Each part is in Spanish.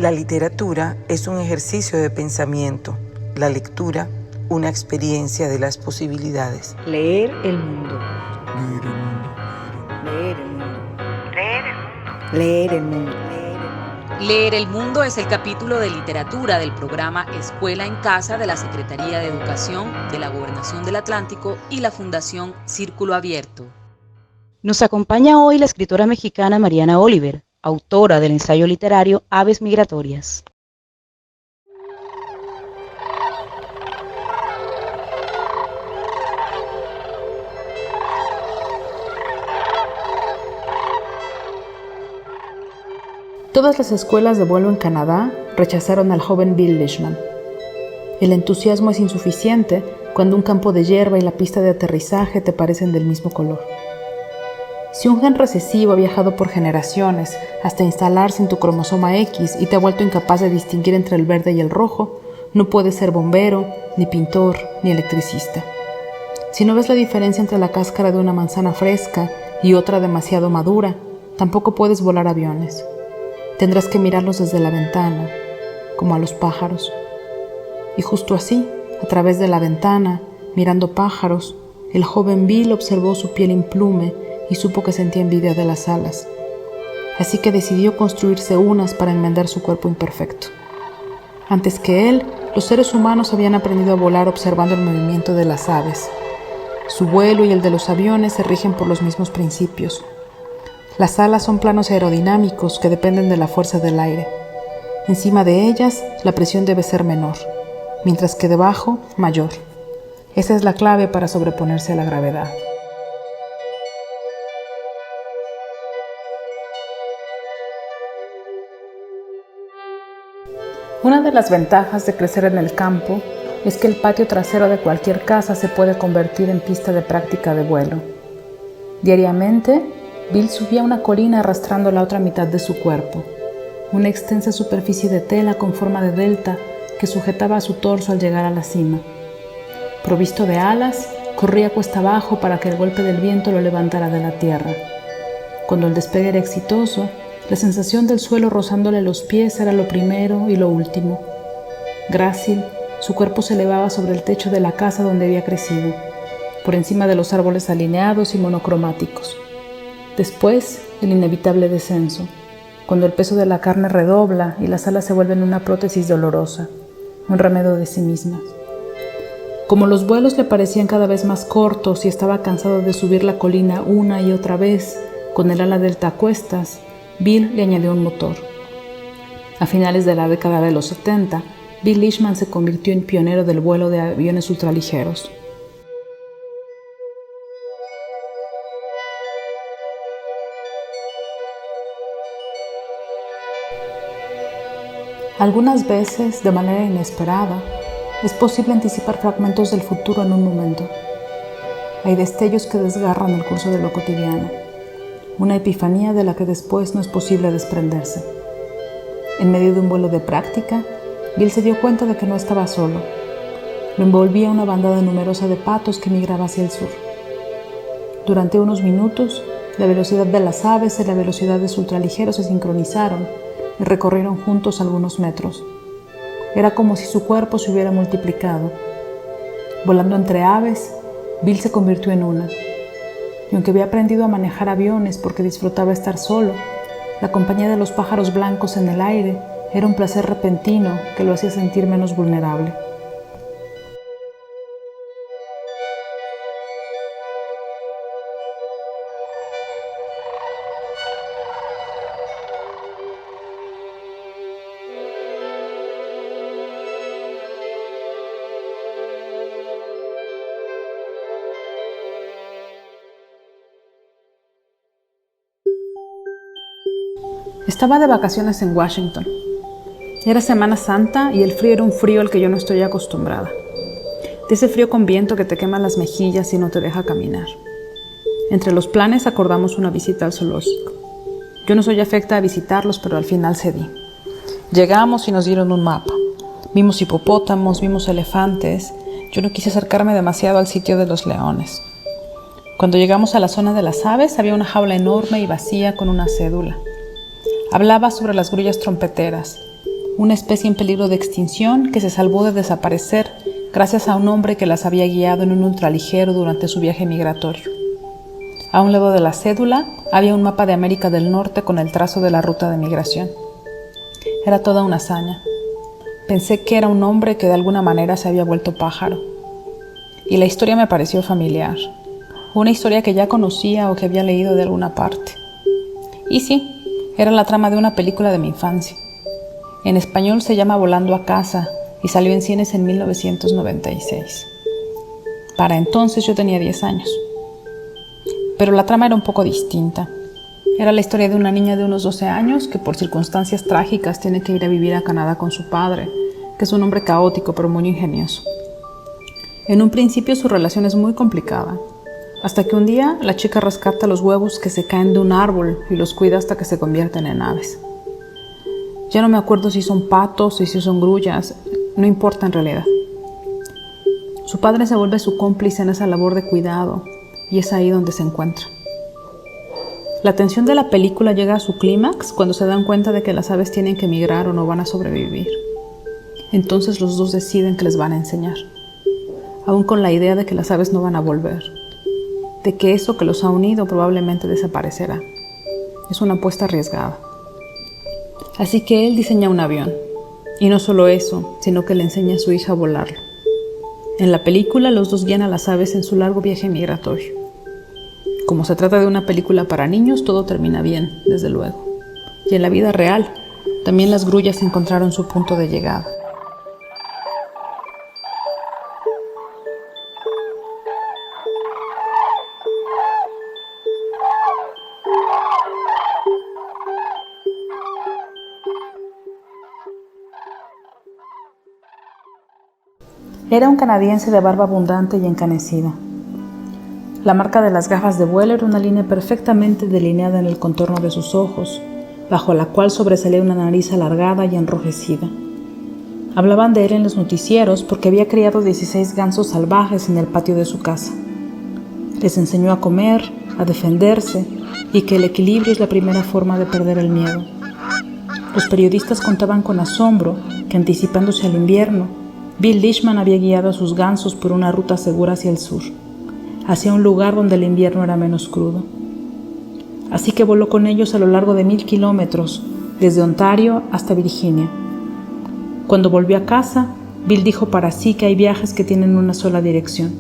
La literatura es un ejercicio de pensamiento, la lectura una experiencia de las posibilidades. Leer el mundo. Leer el mundo. Leer el mundo. Leer el mundo. Leer el mundo es el capítulo de literatura del programa Escuela en Casa de la Secretaría de Educación de la Gobernación del Atlántico y la Fundación Círculo Abierto. Nos acompaña hoy la escritora mexicana Mariana Oliver, autora del ensayo literario Aves Migratorias. Todas las escuelas de vuelo en Canadá rechazaron al joven Bill Leishman. El entusiasmo es insuficiente cuando un campo de hierba y la pista de aterrizaje te parecen del mismo color. Si un gen recesivo ha viajado por generaciones hasta instalarse en tu cromosoma X y te ha vuelto incapaz de distinguir entre el verde y el rojo, no puedes ser bombero, ni pintor, ni electricista. Si no ves la diferencia entre la cáscara de una manzana fresca y otra demasiado madura, tampoco puedes volar aviones. Tendrás que mirarlos desde la ventana, como a los pájaros. Y justo así, a través de la ventana, mirando pájaros, el joven Bill observó su piel implume y supo que sentía envidia de las alas. Así que decidió construirse unas para enmendar su cuerpo imperfecto. Antes que él, los seres humanos habían aprendido a volar observando el movimiento de las aves. Su vuelo y el de los aviones se rigen por los mismos principios. Las alas son planos aerodinámicos que dependen de la fuerza del aire. Encima de ellas, la presión debe ser menor, mientras que debajo, mayor. Esa es la clave para sobreponerse a la gravedad. Una de las ventajas de crecer en el campo es que el patio trasero de cualquier casa se puede convertir en pista de práctica de vuelo. Diariamente, Bill subía una colina arrastrando la otra mitad de su cuerpo, una extensa superficie de tela con forma de delta que sujetaba a su torso al llegar a la cima. Provisto de alas, corría cuesta abajo para que el golpe del viento lo levantara de la tierra. Cuando el despegue era exitoso, la sensación del suelo rozándole los pies era lo primero y lo último. Grácil, su cuerpo se elevaba sobre el techo de la casa donde había crecido, por encima de los árboles alineados y monocromáticos. Después, el inevitable descenso, cuando el peso de la carne redobla y las alas se vuelven una prótesis dolorosa, un remedio de sí mismas. Como los vuelos le parecían cada vez más cortos y estaba cansado de subir la colina una y otra vez, con el ala delta a cuestas, Bill le añadió un motor. A finales de la década de los 70, Bill Leishman se convirtió en pionero del vuelo de aviones ultraligeros. Algunas veces, de manera inesperada, es posible anticipar fragmentos del futuro en un momento. Hay destellos que desgarran el curso de lo cotidiano, una epifanía de la que después no es posible desprenderse. En medio de un vuelo de práctica, Bill se dio cuenta de que no estaba solo. Lo envolvía una bandada numerosa de patos que migraba hacia el sur. Durante unos minutos, la velocidad de las aves y la velocidad de su ultraligero se sincronizaron y recorrieron juntos algunos metros. Era como si su cuerpo se hubiera multiplicado. Volando entre aves, Bill se convirtió en una. Y aunque había aprendido a manejar aviones porque disfrutaba estar solo, la compañía de los pájaros blancos en el aire era un placer repentino que lo hacía sentir menos vulnerable. Estaba de vacaciones en Washington. Era Semana Santa y el frío era un frío al que yo no estoy acostumbrada. De ese frío con viento que te quema las mejillas y no te deja caminar. Entre los planes acordamos una visita al zoológico. Yo no soy afecta a visitarlos, pero al final cedí. Llegamos y nos dieron un mapa. Vimos hipopótamos, vimos elefantes. Yo no quise acercarme demasiado al sitio de los leones. Cuando llegamos a la zona de las aves, había una jaula enorme y vacía con una cédula. Hablaba sobre las grullas trompeteras, una especie en peligro de extinción que se salvó de desaparecer gracias a un hombre que las había guiado en un ultraligero durante su viaje migratorio. A un lado de la cédula había un mapa de América del Norte con el trazo de la ruta de migración. Era toda una hazaña. Pensé que era un hombre que de alguna manera se había vuelto pájaro. Y la historia me pareció familiar. Una historia que ya conocía o que había leído de alguna parte. Y sí, era la trama de una película de mi infancia. En español se llama Volando a casa y salió en cines en 1996. Para entonces yo tenía 10 años. Pero la trama era un poco distinta. Era la historia de una niña de unos 12 años que por circunstancias trágicas tiene que ir a vivir a Canadá con su padre, que es un hombre caótico pero muy ingenioso. En un principio su relación es muy complicada, hasta que un día la chica rescata los huevos que se caen de un árbol y los cuida hasta que se convierten en aves. Ya no me acuerdo si son patos y si son grullas, no importa en realidad. Su padre se vuelve su cómplice en esa labor de cuidado y es ahí donde se encuentra. La tensión de la película llega a su clímax cuando se dan cuenta de que las aves tienen que migrar o no van a sobrevivir. Entonces los dos deciden que les van a enseñar, aún con la idea de que las aves no van a volver, de que eso que los ha unido probablemente desaparecerá. Es una apuesta arriesgada. Así que él diseña un avión, y no solo eso, sino que le enseña a su hija a volarlo. En la película los dos guían a las aves en su largo viaje migratorio. Como se trata de una película para niños, todo termina bien, desde luego. Y en la vida real, también las grullas encontraron su punto de llegada. Era un canadiense de barba abundante y encanecida. La marca de las gafas de vuelo era una línea perfectamente delineada en el contorno de sus ojos, bajo la cual sobresalía una nariz alargada y enrojecida. Hablaban de él en los noticieros porque había criado 16 gansos salvajes en el patio de su casa. Les enseñó a comer, a defenderse y que el equilibrio es la primera forma de perder el miedo. Los periodistas contaban con asombro que, anticipándose al invierno, Bill Leishman había guiado a sus gansos por una ruta segura hacia el sur, hacia un lugar donde el invierno era menos crudo. Así que voló con ellos a lo largo de 1000 kilómetros, desde Ontario hasta Virginia. Cuando volvió a casa, Bill dijo para sí que hay viajes que tienen una sola dirección,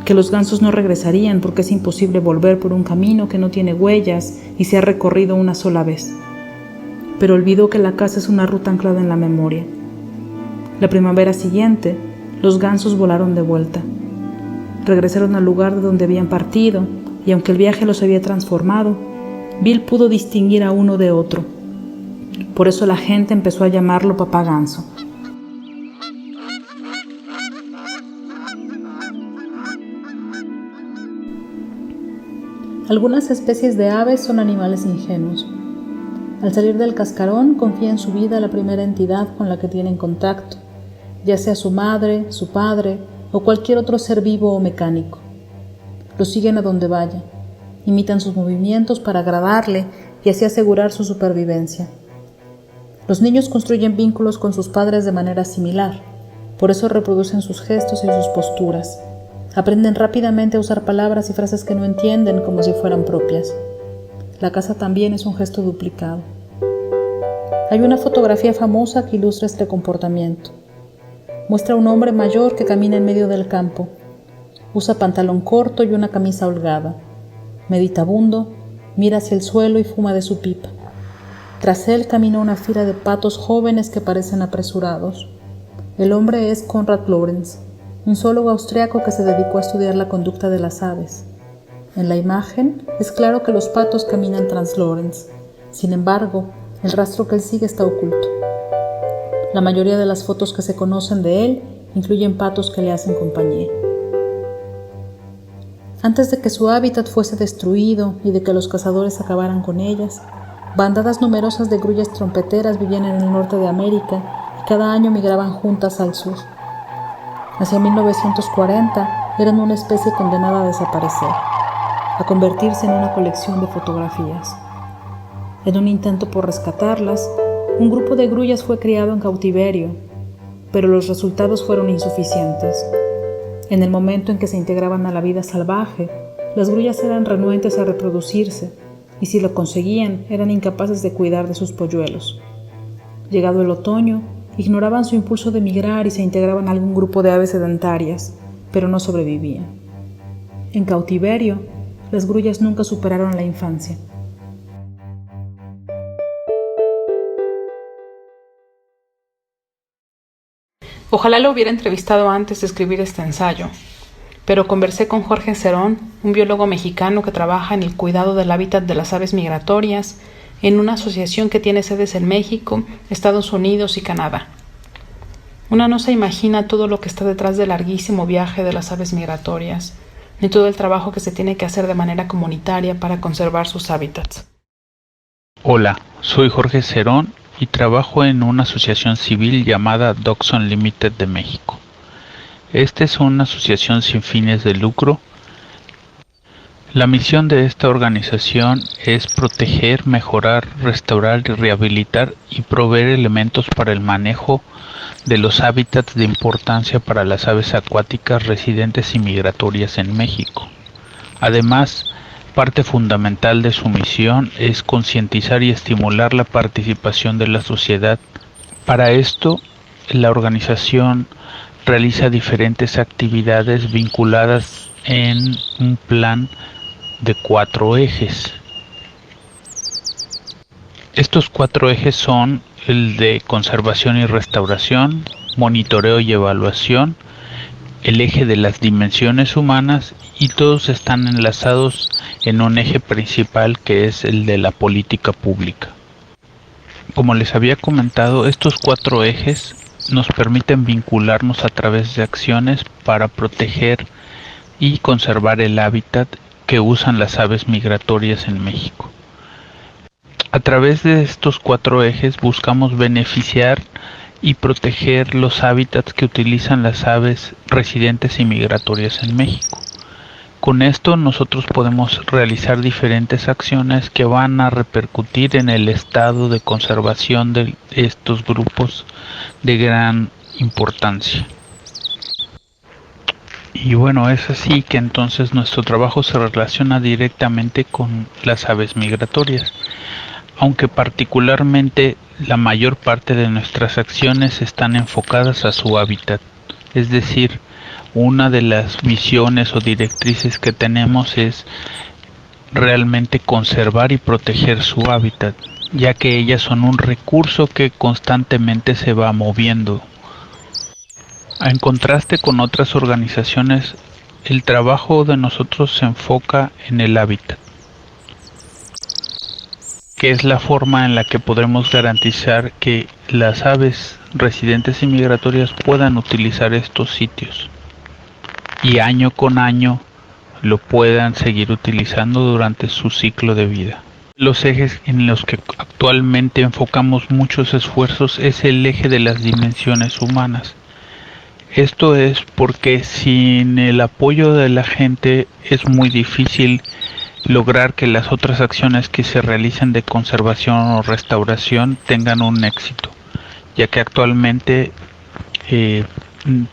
que los gansos no regresarían porque es imposible volver por un camino que no tiene huellas y se ha recorrido una sola vez. Pero olvidó que la casa es una ruta anclada en la memoria. La primavera siguiente, los gansos volaron de vuelta. Regresaron al lugar de donde habían partido, y aunque el viaje los había transformado, Bill pudo distinguir a uno de otro. Por eso la gente empezó a llamarlo Papá Ganso. Algunas especies de aves son animales ingenuos. Al salir del cascarón, confía en su vida a la primera entidad con la que tienen contacto, ya sea su madre, su padre o cualquier otro ser vivo o mecánico. Lo siguen a donde vaya, imitan sus movimientos para agradarle y así asegurar su supervivencia. Los niños construyen vínculos con sus padres de manera similar, por eso reproducen sus gestos y sus posturas. Aprenden rápidamente a usar palabras y frases que no entienden como si fueran propias. La casa también es un gesto duplicado. Hay una fotografía famosa que ilustra este comportamiento. Muestra a un hombre mayor que camina en medio del campo. Usa pantalón corto y una camisa holgada. Meditabundo, mira hacia el suelo y fuma de su pipa. Tras él camina una fila de patos jóvenes que parecen apresurados. El hombre es Konrad Lorenz, un zoólogo austriaco que se dedicó a estudiar la conducta de las aves. En la imagen es claro que los patos caminan tras Lorenz. Sin embargo, el rastro que él sigue está oculto. La mayoría de las fotos que se conocen de él incluyen patos que le hacen compañía. Antes de que su hábitat fuese destruido y de que los cazadores acabaran con ellas, bandadas numerosas de grullas trompeteras vivían en el norte de América y cada año migraban juntas al sur. Hacia 1940 eran una especie condenada a desaparecer, a convertirse en una colección de fotografías. En un intento por rescatarlas, Un grupo de grullas fue criado en cautiverio, pero los resultados fueron insuficientes. En el momento en que se integraban a la vida salvaje, las grullas eran renuentes a reproducirse, y si lo conseguían, eran incapaces de cuidar de sus polluelos. Llegado el otoño, ignoraban su impulso de migrar y se integraban a algún grupo de aves sedentarias, pero no sobrevivían. En cautiverio, las grullas nunca superaron la infancia. Ojalá lo hubiera entrevistado antes de escribir este ensayo, pero conversé con Jorge Cerón, un biólogo mexicano que trabaja en el cuidado del hábitat de las aves migratorias en una asociación que tiene sedes en México, Estados Unidos y Canadá. Una no se imagina todo lo que está detrás del larguísimo viaje de las aves migratorias, ni todo el trabajo que se tiene que hacer de manera comunitaria para conservar sus hábitats. Hola, soy Jorge Cerón y trabajo en una asociación civil llamada Dogs Unlimited de México. Esta es una asociación sin fines de lucro. La misión de esta organización es proteger, mejorar, restaurar y rehabilitar y proveer elementos para el manejo de los hábitats de importancia para las aves acuáticas residentes y migratorias en México. Además, parte fundamental de su misión es concientizar y estimular la participación de la sociedad. Para esto, la organización realiza diferentes actividades vinculadas en un plan de 4 ejes. Estos 4 ejes son el de conservación y restauración, monitoreo y evaluación, el eje de las dimensiones humanas, y todos están enlazados en un eje principal que es el de la política pública. Como les había comentado, estos 4 ejes nos permiten vincularnos a través de acciones para proteger y conservar el hábitat que usan las aves migratorias en México. A través de estos 4 ejes buscamos beneficiar y proteger los hábitats que utilizan las aves residentes y migratorias en México. Con esto nosotros podemos realizar diferentes acciones que van a repercutir en el estado de conservación de estos grupos de gran importancia. Y bueno, es así que entonces nuestro trabajo se relaciona directamente con las aves migratorias, aunque particularmente la mayor parte de nuestras acciones están enfocadas a su hábitat. Es decir, una de las misiones o directrices que tenemos es realmente conservar y proteger su hábitat, ya que ellas son un recurso que constantemente se va moviendo. En contraste con otras organizaciones, el trabajo de nosotros se enfoca en el hábitat, que es la forma en la que podremos garantizar que las aves residentes y migratorias puedan utilizar estos sitios y año con año lo puedan seguir utilizando durante su ciclo de vida. Los ejes en los que actualmente enfocamos muchos esfuerzos es el eje de las dimensiones humanas. Esto es porque sin el apoyo de la gente es muy difícil lograr que las otras acciones que se realicen de conservación o restauración tengan un éxito, ya que actualmente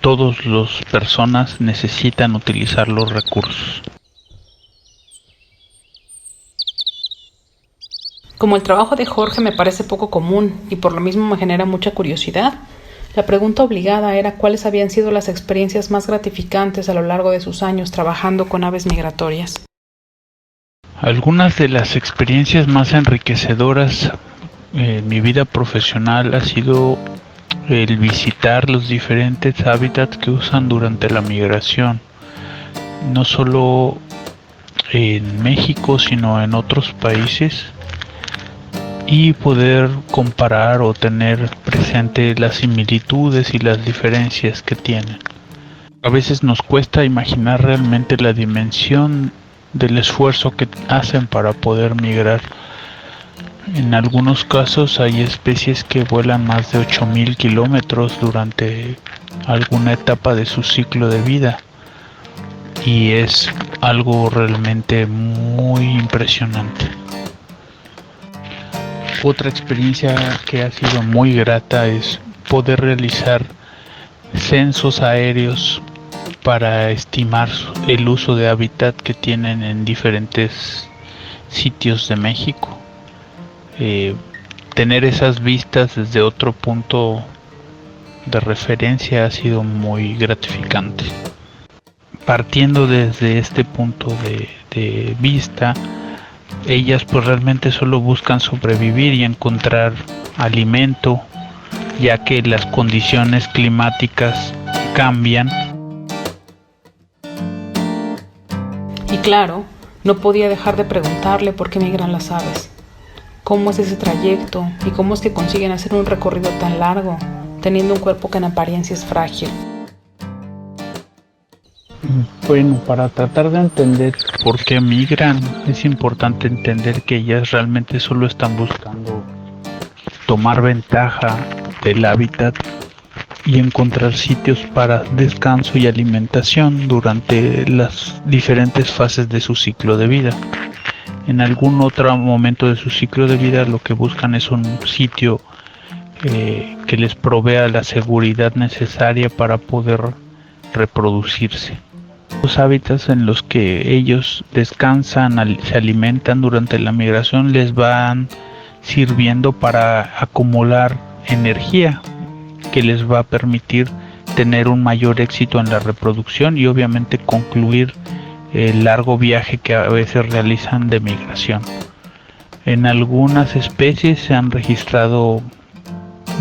todas las personas necesitan utilizar los recursos. Como el trabajo de Jorge me parece poco común y por lo mismo me genera mucha curiosidad, la pregunta obligada era cuáles habían sido las experiencias más gratificantes a lo largo de sus años trabajando con aves migratorias. Algunas de las experiencias más enriquecedoras en mi vida profesional ha sido el visitar los diferentes hábitats que usan durante la migración, no solo en México sino en otros países, y poder comparar o tener presente las similitudes y las diferencias que tienen. A veces nos cuesta imaginar realmente la dimensión del esfuerzo que hacen para poder migrar. En algunos casos hay especies que vuelan más de 8,000 kilómetros durante alguna etapa de su ciclo de vida, y es algo realmente muy impresionante. Otra experiencia que ha sido muy grata es poder realizar censos aéreos para estimar el uso de hábitat que tienen en diferentes sitios de México. Tener esas vistas desde otro punto de referencia ha sido muy gratificante. Partiendo desde este punto de vista, ellas pues realmente solo buscan sobrevivir y encontrar alimento, ya que las condiciones climáticas cambian. Y claro, no podía dejar de preguntarle por qué migran las aves. ¿Cómo es ese trayecto? ¿Y cómo es que consiguen hacer un recorrido tan largo, teniendo un cuerpo que en apariencia es frágil? Bueno, para tratar de entender por qué migran, es importante entender que ellas realmente solo están buscando tomar ventaja del hábitat y encontrar sitios para descanso y alimentación durante las diferentes fases de su ciclo de vida. En algún otro momento de su ciclo de vida lo que buscan es un sitio que les provea la seguridad necesaria para poder reproducirse. Los hábitats en los que ellos descansan, se alimentan durante la migración les van sirviendo para acumular energía que les va a permitir tener un mayor éxito en la reproducción y obviamente concluir el largo viaje que a veces realizan de migración. En algunas especies se han registrado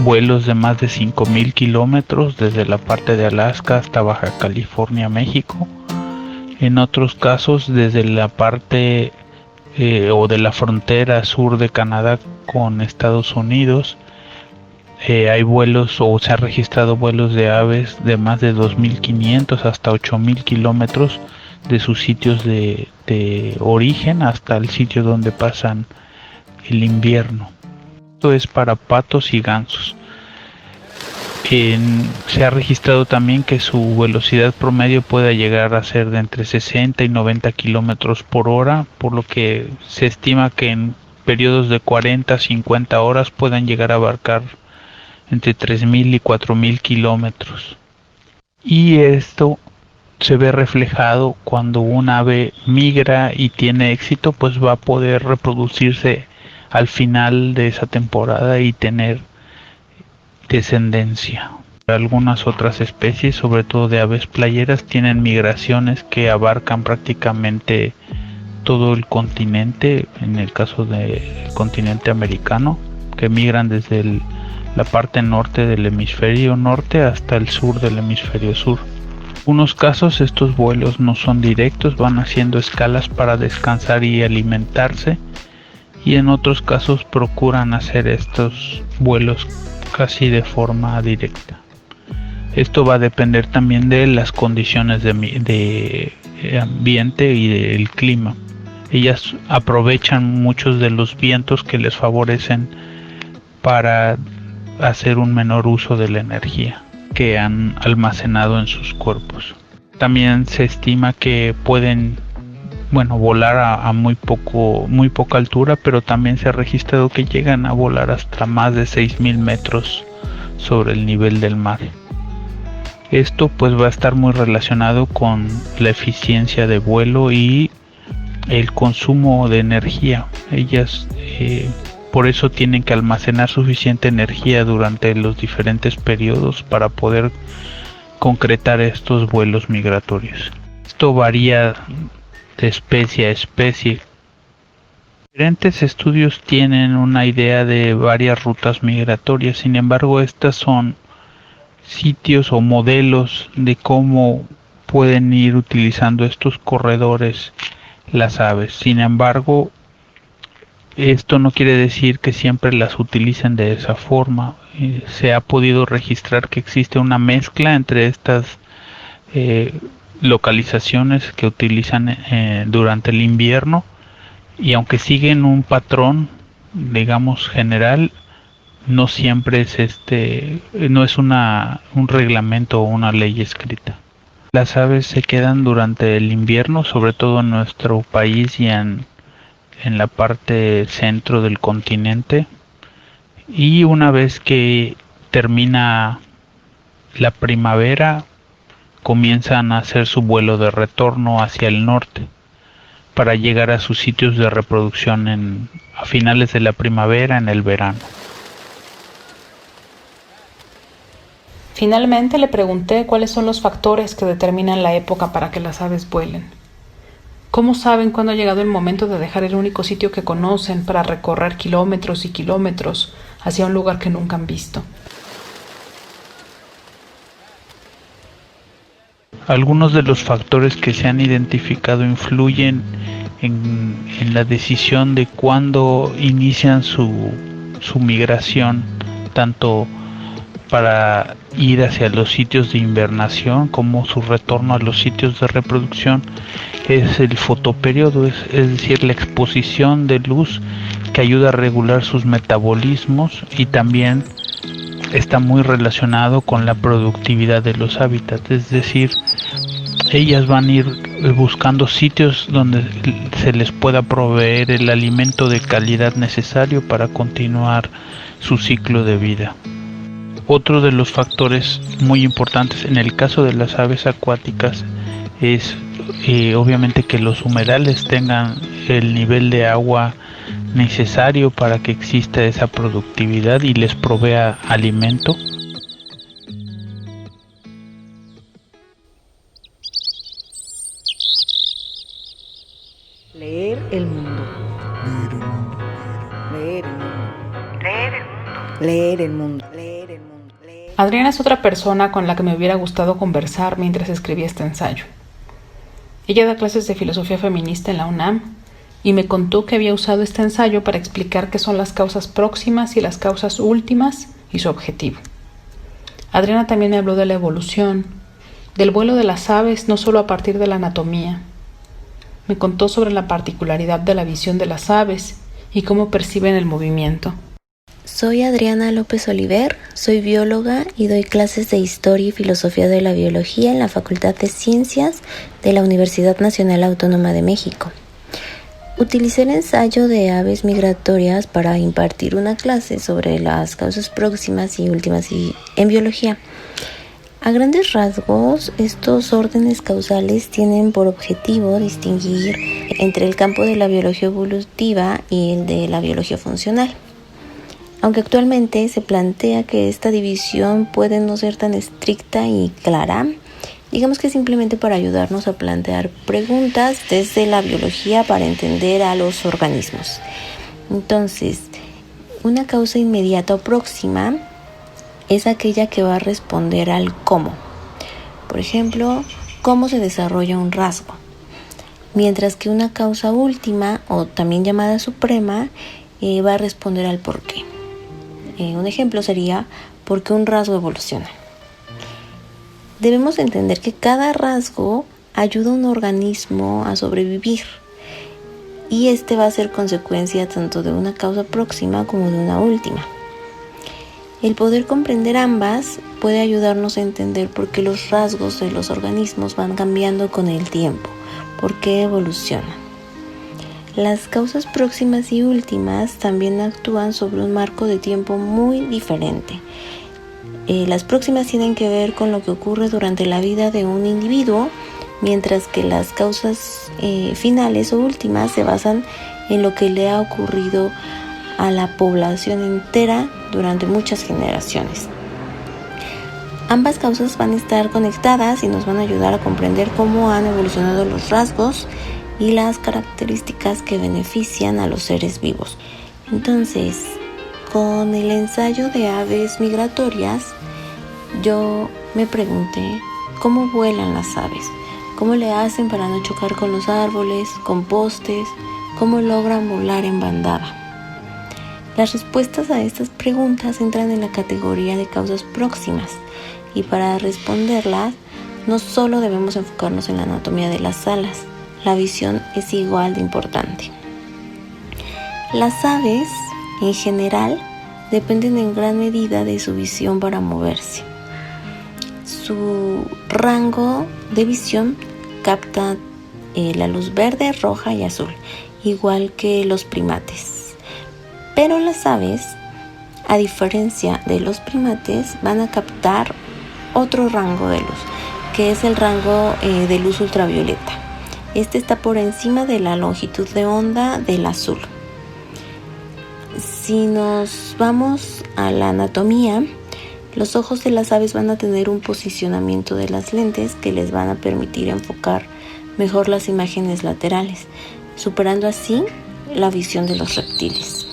vuelos de más de 5,000 kilómetros desde la parte de Alaska hasta Baja California, México. En otros casos desde la parte o de la frontera sur de Canadá con Estados Unidos hay vuelos o se han registrado vuelos de aves de más de 2.500 hasta 8,000 kilómetros de sus sitios de origen hasta el sitio donde pasan el invierno. Esto es para patos y gansos. Se ha registrado también que su velocidad promedio puede llegar a ser de entre 60 y 90 kilómetros por hora, por lo que se estima que en periodos de 40 a 50 horas puedan llegar a abarcar entre 3,000 y 4,000 kilómetros. Y esto se ve reflejado cuando un ave migra y tiene éxito, pues va a poder reproducirse al final de esa temporada y tener descendencia. Algunas otras especies, sobre todo de aves playeras, tienen migraciones que abarcan prácticamente todo el continente, en el caso del continente americano, que migran desde la parte norte del hemisferio norte hasta el sur del hemisferio sur. En algunos casos estos vuelos no son directos, van haciendo escalas para descansar y alimentarse, y en otros casos procuran hacer estos vuelos casi de forma directa. Esto va a depender también de las condiciones de ambiente y del clima. Ellas aprovechan muchos de los vientos que les favorecen para hacer un menor uso de la energía que han almacenado en sus cuerpos. También se estima que pueden volar a muy poca altura, pero también se ha registrado que llegan a volar hasta más de 6,000 metros sobre el nivel del mar. Esto pues va a estar muy relacionado con la eficiencia de vuelo y el consumo de energía. Ellas por eso tienen que almacenar suficiente energía durante los diferentes periodos para poder concretar estos vuelos migratorios. Esto varía de especie a especie. Diferentes estudios tienen una idea de varias rutas migratorias, sin embargo estas son sitios o modelos de cómo pueden ir utilizando estos corredores las aves. Sin embargo, esto no quiere decir que siempre las utilicen de esa forma. Se ha podido registrar que existe una mezcla entre estas localizaciones que utilizan durante el invierno, y aunque siguen un patrón, digamos, general, no siempre es no es un reglamento o una ley escrita. Las aves se quedan durante el invierno, sobre todo en nuestro país y en la parte centro del continente, y una vez que termina la primavera comienzan a hacer su vuelo de retorno hacia el norte para llegar a sus sitios de reproducción a finales de la primavera, en el verano. Finalmente le pregunté cuáles son los factores que determinan la época para que las aves vuelen. ¿Cómo saben cuándo ha llegado el momento de dejar el único sitio que conocen para recorrer kilómetros y kilómetros hacia un lugar que nunca han visto? Algunos de los factores que se han identificado influyen en la decisión de cuándo inician su migración, tanto para ir hacia los sitios de invernación como su retorno a los sitios de reproducción. Es el fotoperiodo, es decir, la exposición de luz que ayuda a regular sus metabolismos y también está muy relacionado con la productividad de los hábitats, es decir, ellas van a ir buscando sitios donde se les pueda proveer el alimento de calidad necesario para continuar su ciclo de vida. Otro de los factores muy importantes en el caso de las aves acuáticas es obviamente que los humedales tengan el nivel de agua necesario para que exista esa productividad y les provea alimento. Leer el mundo. Leer el mundo. Leer el mundo. Leer el mundo. Leer el mundo. Adriana es otra persona con la que me hubiera gustado conversar mientras escribía este ensayo. Ella da clases de filosofía feminista en la UNAM y me contó que había usado este ensayo para explicar qué son las causas próximas y las causas últimas y su objetivo. Adriana también me habló de la evolución, del vuelo de las aves no solo a partir de la anatomía. Me contó sobre la particularidad de la visión de las aves y cómo perciben el movimiento. Soy Adriana López Oliver, soy bióloga y doy clases de Historia y Filosofía de la Biología en la Facultad de Ciencias de la Universidad Nacional Autónoma de México. Utilicé el ensayo de aves migratorias para impartir una clase sobre las causas próximas y últimas en biología. A grandes rasgos, estos órdenes causales tienen por objetivo distinguir entre el campo de la biología evolutiva y el de la biología funcional. Aunque actualmente se plantea que esta división puede no ser tan estricta y clara, digamos que simplemente para ayudarnos a plantear preguntas desde la biología para entender a los organismos. Entonces, una causa inmediata o próxima es aquella que va a responder al cómo. Por ejemplo, cómo se desarrolla un rasgo. Mientras que una causa última, o también llamada suprema, va a responder al por qué. Un ejemplo sería por qué un rasgo evoluciona. Debemos entender que cada rasgo ayuda a un organismo a sobrevivir y este va a ser consecuencia tanto de una causa próxima como de una última. El poder comprender ambas puede ayudarnos a entender por qué los rasgos de los organismos van cambiando con el tiempo, por qué evolucionan. Las causas próximas y últimas también actúan sobre un marco de tiempo muy diferente. Las próximas tienen que ver con lo que ocurre durante la vida de un individuo, mientras que las causas finales o últimas se basan en lo que le ha ocurrido a la población entera durante muchas generaciones. Ambas causas van a estar conectadas y nos van a ayudar a comprender cómo han evolucionado los rasgos y las características que benefician a los seres vivos. Entonces, con el ensayo de aves migratorias, yo me pregunté cómo vuelan las aves, cómo le hacen para no chocar con los árboles, con postes, cómo logran volar en bandada. Las respuestas a estas preguntas entran en la categoría de causas próximas y para responderlas no solo debemos enfocarnos en la anatomía de las alas, la visión es igual de importante. Las aves, en general, dependen en gran medida de su visión para moverse. Su rango de visión capta la luz verde, roja y azul, igual que los primates. Pero las aves, a diferencia de los primates, van a captar otro rango de luz, que es el rango de luz ultravioleta. Este está por encima de la longitud de onda del azul. Si nos vamos a la anatomía, los ojos de las aves van a tener un posicionamiento de las lentes que les van a permitir enfocar mejor las imágenes laterales, superando así la visión de los reptiles.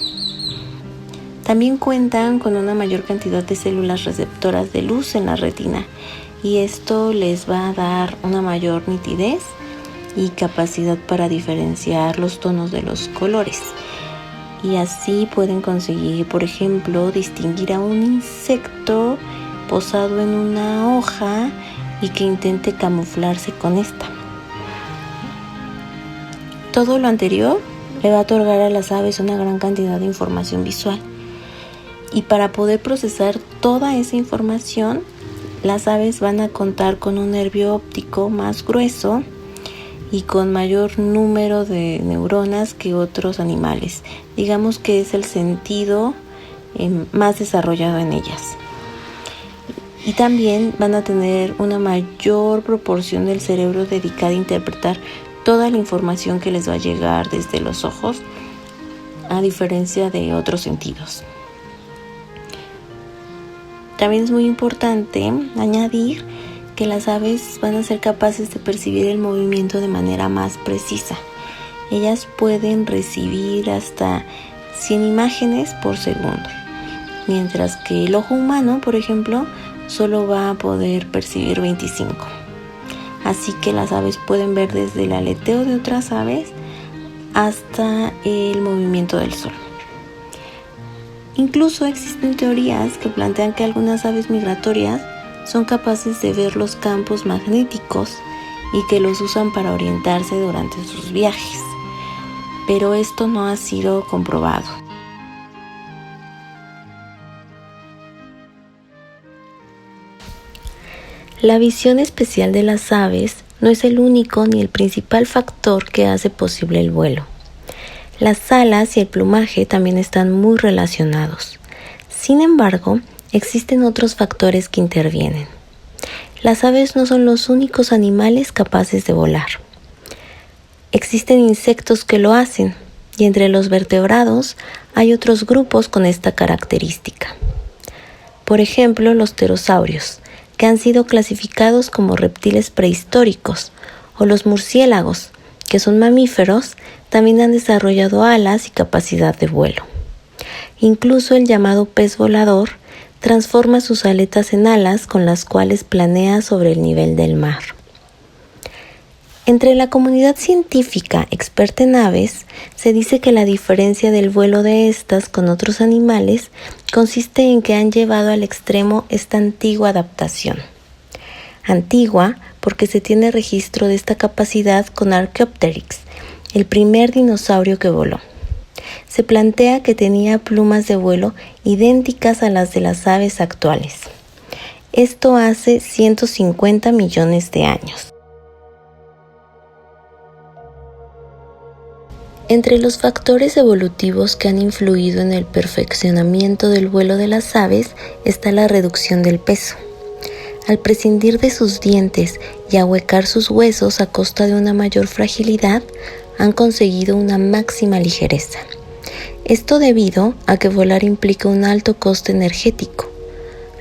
También cuentan con una mayor cantidad de células receptoras de luz en la retina, y esto les va a dar una mayor nitidez y capacidad para diferenciar los tonos de los colores. Y así pueden conseguir, por ejemplo, distinguir a un insecto posado en una hoja y que intente camuflarse con esta. Todo lo anterior le va a otorgar a las aves una gran cantidad de información visual. Y para poder procesar toda esa información, las aves van a contar con un nervio óptico más grueso y con mayor número de neuronas que otros animales. Digamos que es el sentido más desarrollado en ellas. Y también van a tener una mayor proporción del cerebro dedicada a interpretar toda la información que les va a llegar desde los ojos, a diferencia de otros sentidos. También es muy importante añadir que las aves van a ser capaces de percibir el movimiento de manera más precisa. Ellas pueden recibir hasta 100 imágenes por segundo, mientras que el ojo humano, por ejemplo, solo va a poder percibir 25. Así que las aves pueden ver desde el aleteo de otras aves hasta el movimiento del sol. Incluso existen teorías que plantean que algunas aves migratorias son capaces de ver los campos magnéticos y que los usan para orientarse durante sus viajes, pero esto no ha sido comprobado. La visión especial de las aves no es el único ni el principal factor que hace posible el vuelo. Las alas y el plumaje también están muy relacionados. Sin embargo, existen otros factores que intervienen. Las aves no son los únicos animales capaces de volar. Existen insectos que lo hacen, y entre los vertebrados hay otros grupos con esta característica. Por ejemplo, los pterosaurios, que han sido clasificados como reptiles prehistóricos, o los murciélagos, que son mamíferos, también han desarrollado alas y capacidad de vuelo. Incluso el llamado pez volador transforma sus aletas en alas con las cuales planea sobre el nivel del mar. Entre la comunidad científica experta en aves, se dice que la diferencia del vuelo de estas con otros animales consiste en que han llevado al extremo esta antigua adaptación. Antigua porque se tiene registro de esta capacidad con Archaeopteryx, el primer dinosaurio que voló. Se plantea que tenía plumas de vuelo idénticas a las de las aves actuales. Esto hace 150 millones de años. Entre los factores evolutivos que han influido en el perfeccionamiento del vuelo de las aves está la reducción del peso. Al prescindir de sus dientes y ahuecar sus huesos a costa de una mayor fragilidad, han conseguido una máxima ligereza. Esto debido a que volar implica un alto coste energético.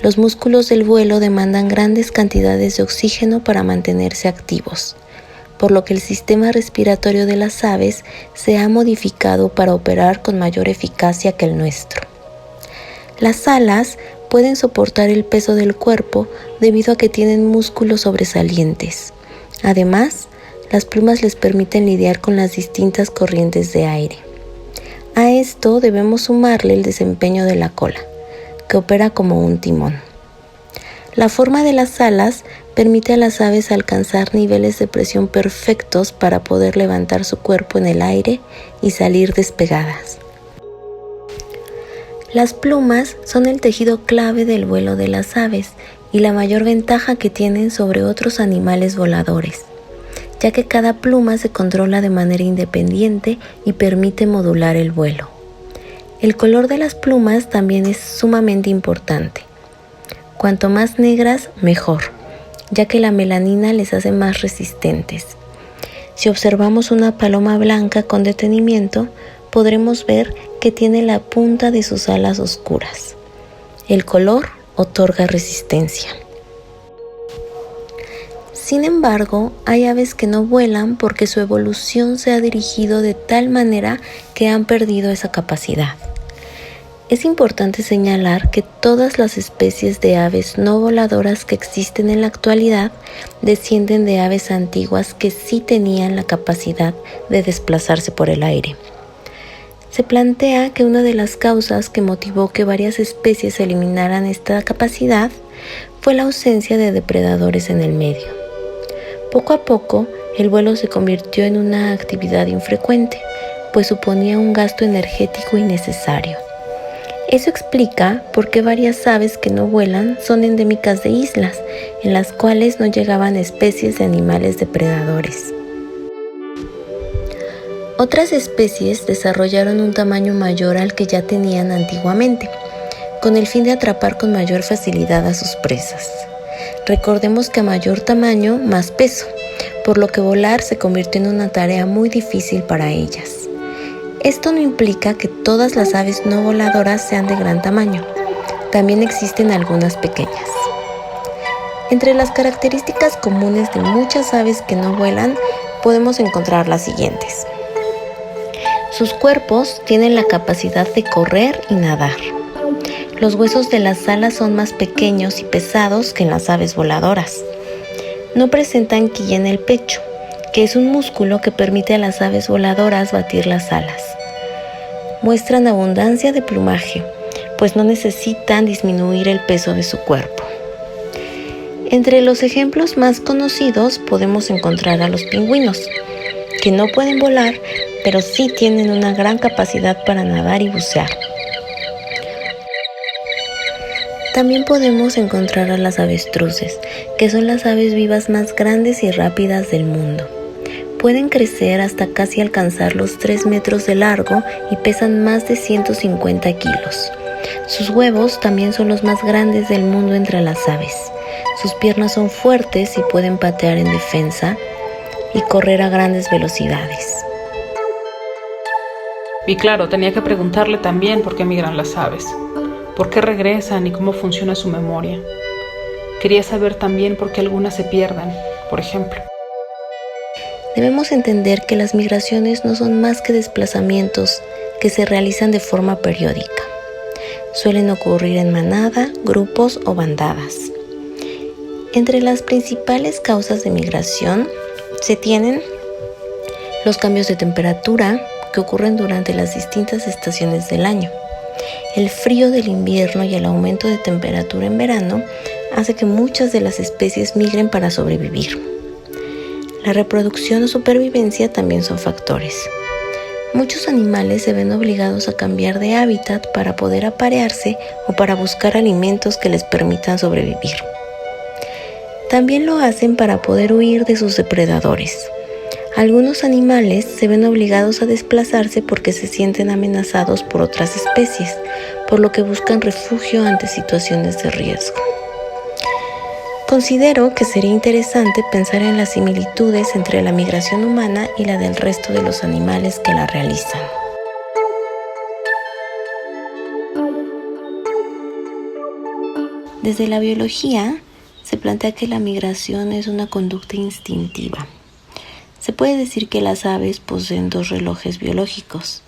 Los músculos del vuelo demandan grandes cantidades de oxígeno para mantenerse activos, por lo que el sistema respiratorio de las aves se ha modificado para operar con mayor eficacia que el nuestro. Las alas pueden soportar el peso del cuerpo debido a que tienen músculos sobresalientes. Además, las plumas les permiten lidiar con las distintas corrientes de aire. A esto debemos sumarle el desempeño de la cola, que opera como un timón. La forma de las alas permite a las aves alcanzar niveles de presión perfectos para poder levantar su cuerpo en el aire y salir despegadas. Las plumas son el tejido clave del vuelo de las aves y la mayor ventaja que tienen sobre otros animales voladores, ya que cada pluma se controla de manera independiente y permite modular el vuelo. El color de las plumas también es sumamente importante. Cuanto más negras, mejor, ya que la melanina les hace más resistentes. Si observamos una paloma blanca con detenimiento, podremos ver que tiene la punta de sus alas oscuras. El color otorga resistencia. Sin embargo, hay aves que no vuelan porque su evolución se ha dirigido de tal manera que han perdido esa capacidad. Es importante señalar que todas las especies de aves no voladoras que existen en la actualidad descienden de aves antiguas que sí tenían la capacidad de desplazarse por el aire. Se plantea que una de las causas que motivó que varias especies eliminaran esta capacidad fue la ausencia de depredadores en el medio. Poco a poco, el vuelo se convirtió en una actividad infrecuente, pues suponía un gasto energético innecesario. Eso explica por qué varias aves que no vuelan son endémicas de islas, en las cuales no llegaban especies de animales depredadores. Otras especies desarrollaron un tamaño mayor al que ya tenían antiguamente, con el fin de atrapar con mayor facilidad a sus presas. Recordemos que a mayor tamaño, más peso, por lo que volar se convirtió en una tarea muy difícil para ellas. Esto no implica que todas las aves no voladoras sean de gran tamaño. También existen algunas pequeñas. Entre las características comunes de muchas aves que no vuelan, podemos encontrar las siguientes. Sus cuerpos tienen la capacidad de correr y nadar. Los huesos de las alas son más pequeños y pesados que en las aves voladoras. No presentan quilla en el pecho, que es un músculo que permite a las aves voladoras batir las alas. Muestran abundancia de plumaje, pues no necesitan disminuir el peso de su cuerpo. Entre los ejemplos más conocidos podemos encontrar a los pingüinos, que no pueden volar, pero sí tienen una gran capacidad para nadar y bucear. También podemos encontrar a las avestruces, que son las aves vivas más grandes y rápidas del mundo. Pueden crecer hasta casi alcanzar los 3 metros de largo y pesan más de 150 kilos. Sus huevos también son los más grandes del mundo entre las aves. Sus piernas son fuertes y pueden patear en defensa y correr a grandes velocidades. Y claro, tenía que preguntarle también por qué migran las aves, por qué regresan y cómo funciona su memoria. Quería saber también por qué algunas se pierden, por ejemplo. Debemos entender que las migraciones no son más que desplazamientos que se realizan de forma periódica. Suelen ocurrir en manada, grupos o bandadas. Entre las principales causas de migración se tienen los cambios de temperatura que ocurren durante las distintas estaciones del año. El frío del invierno y el aumento de temperatura en verano hace que muchas de las especies migren para sobrevivir. La reproducción o supervivencia también son factores. Muchos animales se ven obligados a cambiar de hábitat para poder aparearse o para buscar alimentos que les permitan sobrevivir. También lo hacen para poder huir de sus depredadores. Algunos animales se ven obligados a desplazarse porque se sienten amenazados por otras especies, por lo que buscan refugio ante situaciones de riesgo. Considero que sería interesante pensar en las similitudes entre la migración humana y la del resto de los animales que la realizan. Desde la biología, se plantea que la migración es una conducta instintiva. Se puede decir que las aves poseen 2 relojes biológicos.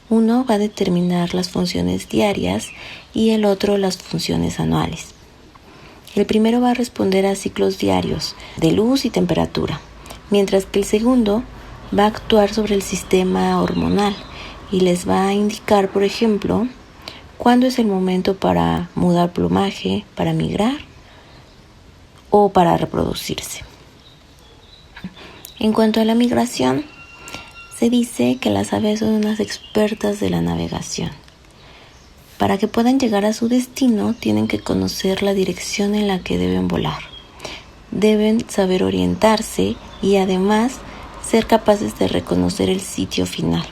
Uno va a determinar las funciones diarias y el otro las funciones anuales. El primero va a responder a ciclos diarios de luz y temperatura, mientras que el segundo va a actuar sobre el sistema hormonal y les va a indicar, por ejemplo, cuándo es el momento para mudar plumaje, para migrar o para reproducirse. En cuanto a la migración, se dice que las aves son unas expertas de la navegación. Para que puedan llegar a su destino, tienen que conocer la dirección en la que deben volar. Deben saber orientarse y además ser capaces de reconocer el sitio final.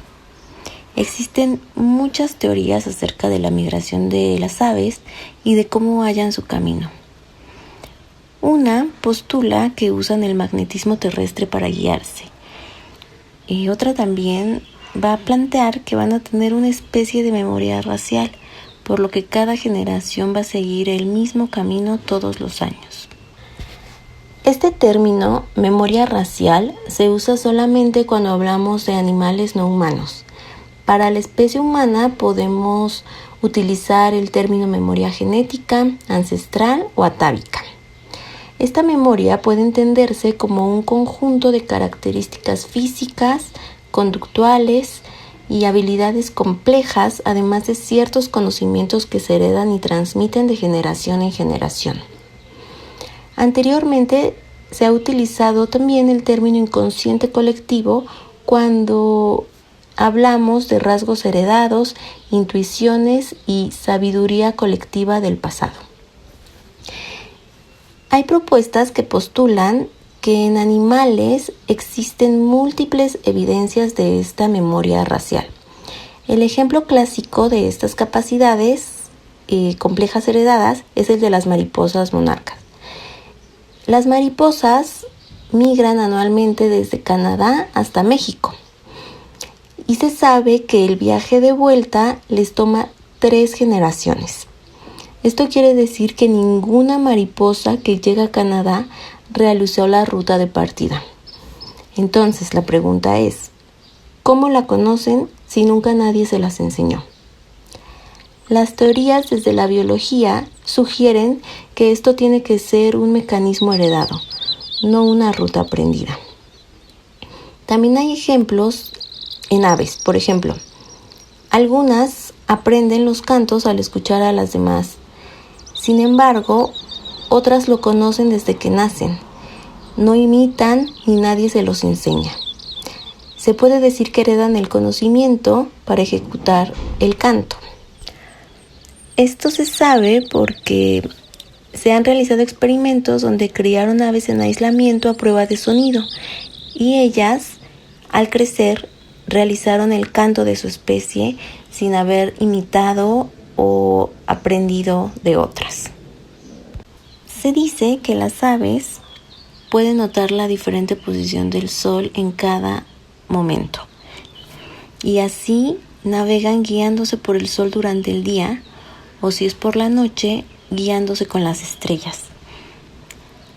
Existen muchas teorías acerca de la migración de las aves y de cómo hallan su camino. Una postula que usan el magnetismo terrestre para guiarse. Y otra también va a plantear que van a tener una especie de memoria racial, por lo que cada generación va a seguir el mismo camino todos los años. Este término, memoria racial, se usa solamente cuando hablamos de animales no humanos. Para la especie humana podemos utilizar el término memoria genética, ancestral o atávica. Esta memoria puede entenderse como un conjunto de características físicas, conductuales y habilidades complejas, además de ciertos conocimientos que se heredan y transmiten de generación en generación. Anteriormente se ha utilizado también el término inconsciente colectivo cuando hablamos de rasgos heredados, intuiciones y sabiduría colectiva del pasado. Hay propuestas que postulan que en animales existen múltiples evidencias de esta memoria racial. El ejemplo clásico de estas capacidades complejas heredadas es el de las mariposas monarcas. Las mariposas migran anualmente desde Canadá hasta México y se sabe que el viaje de vuelta les toma 3 generaciones. Esto quiere decir que ninguna mariposa que llega a Canadá realizó la ruta de partida. Entonces la pregunta es, ¿cómo la conocen si nunca nadie se las enseñó? Las teorías desde la biología sugieren que esto tiene que ser un mecanismo heredado, no una ruta aprendida. También hay ejemplos en aves. Por ejemplo, algunas aprenden los cantos al escuchar a las demás. Sin embargo, otras lo conocen desde que nacen. No imitan ni nadie se los enseña. Se puede decir que heredan el conocimiento para ejecutar el canto. Esto se sabe porque se han realizado experimentos donde criaron aves en aislamiento a prueba de sonido y ellas, al crecer, realizaron el canto de su especie sin haber imitado o aprendido de otras. Se dice que las aves pueden notar la diferente posición del sol en cada momento y así navegan guiándose por el sol durante el día o si es por la noche, guiándose con las estrellas.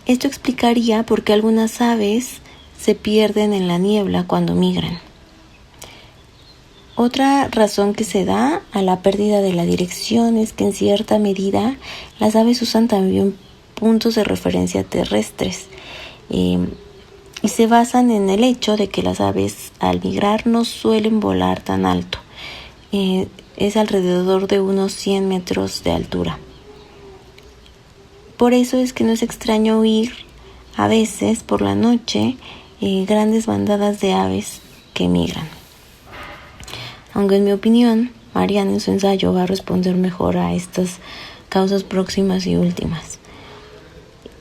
Esto explicaría por qué algunas aves se pierden en la niebla cuando migran. Otra razón que se da a la pérdida de la dirección es que en cierta medida las aves usan también puntos de referencia terrestres y se basan en el hecho de que las aves al migrar no suelen volar tan alto. Es alrededor de unos 100 metros de altura. Por eso es que no es extraño oír a veces por la noche grandes bandadas de aves que migran. Aunque en mi opinión, Mariana en su ensayo va a responder mejor a estas causas próximas y últimas.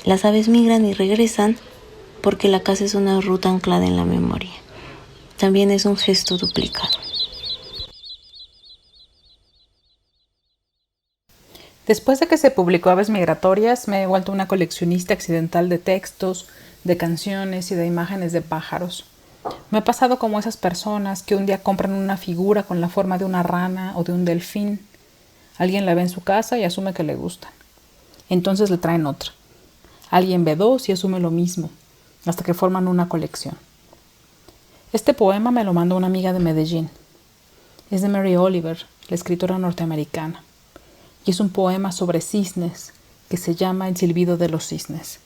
Las aves migran y regresan porque la caza es una ruta anclada en la memoria. También es un gesto duplicado. Después de que se publicó Aves Migratorias, me he vuelto una coleccionista accidental de textos, de canciones y de imágenes de pájaros. Me ha pasado como esas personas que un día compran una figura con la forma de una rana o de un delfín. Alguien la ve en su casa y asume que le gustan. Entonces le traen otra. Alguien ve 2 y asume lo mismo, hasta que forman una colección. Este poema me lo mandó una amiga de Medellín. Es de Mary Oliver, la escritora norteamericana. Y es un poema sobre cisnes que se llama El silbido de los cisnes.